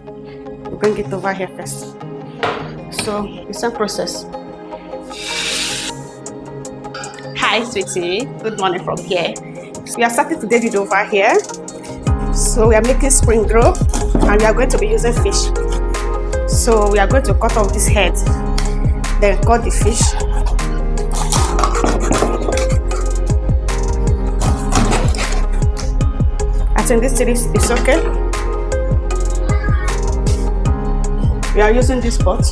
bring it over here first. So the same process. Hi sweetie, good morning from here. So we are starting to did it over here. So we are making spring roll and we are going to be using fish. So we are going to cut off this head, then cut the fish. I think this series is okay. We are using this pot.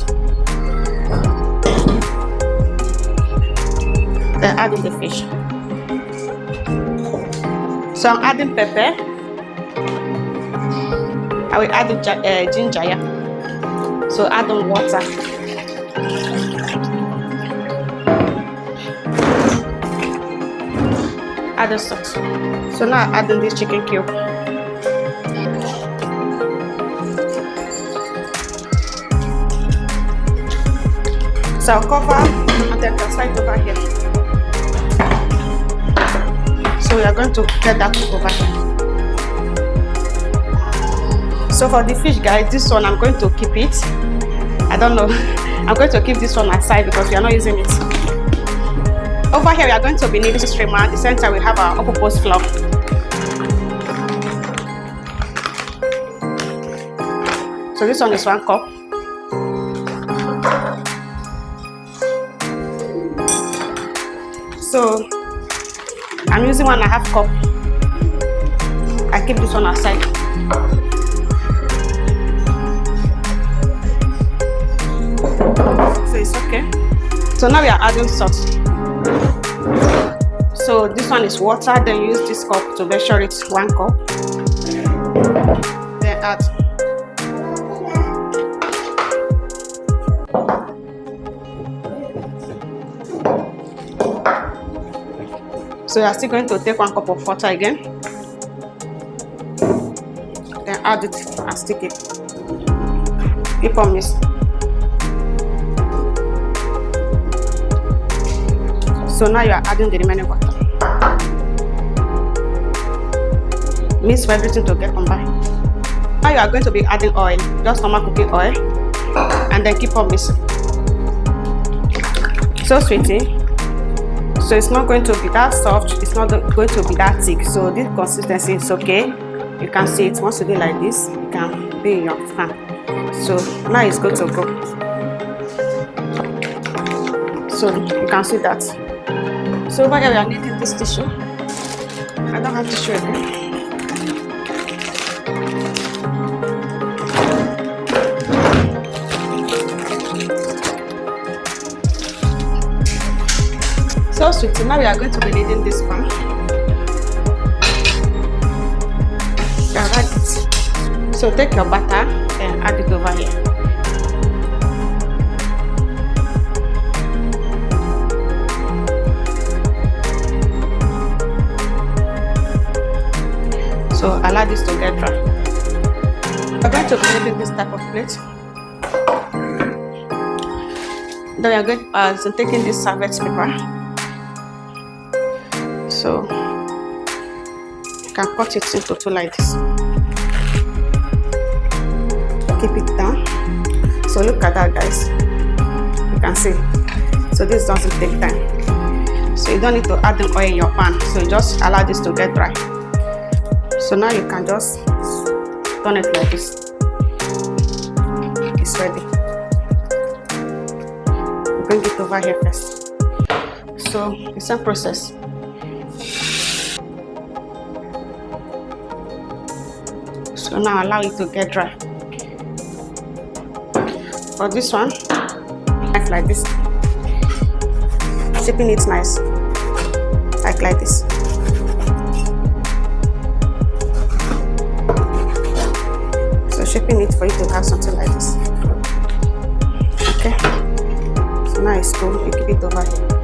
Then adding the fish. So I'm adding pepper. I will add the ginger. Yeah. So add on water. Add the salt. So now I add in this chicken cube. So I'll cover and then transfer it over here. So we are going to get that over here. So for the fish, guys, this one I'm going to keep it. I don't know. I'm going to keep this one aside because we are not using it. Over here we are going to be needing streamer. At the center we have our all-purpose flour. So this one is 1 cup. So I'm using 1.5 cup. I keep this one aside. So it's okay. So now we are adding salt. So this one is water. Then use this cup to measure it 1 cup. Then add. So you are still going to take 1 cup of water again. Then add it and stick it. Keep on mixing. So now you are adding the remaining water. Mix for everything to get combined. Now you are going to be adding oil, just normal cooking oil, and then keep on mixing. So sweetie. So it's not going to be that soft, it's not going to be that thick. So this consistency is okay. You can see it. Once you do like this, you can be in your pan. So now it's going to go. So you can see that. So over here we are needing this tissue. I don't have tissue again. So sweet. Now we are going to be needing this pan. Add it. So take your butter and add it over here. So allow this to get dry. We're going to be needing this type of plate. Then we are going to taking this serviette paper. So you can cut it into 2 like this. Keep it down. So look at that, guys. You can see. So this doesn't take time. So you don't need to add the oil in your pan. So you just allow this to get dry. So now you can just turn it like this. It's ready. Bring it over here first. So the same process. So now allow it to get dry. For this one, like this. Shaping it nice. Like this. So shaping it for you to have something like this. Okay. So now it's cool. You keep it over here.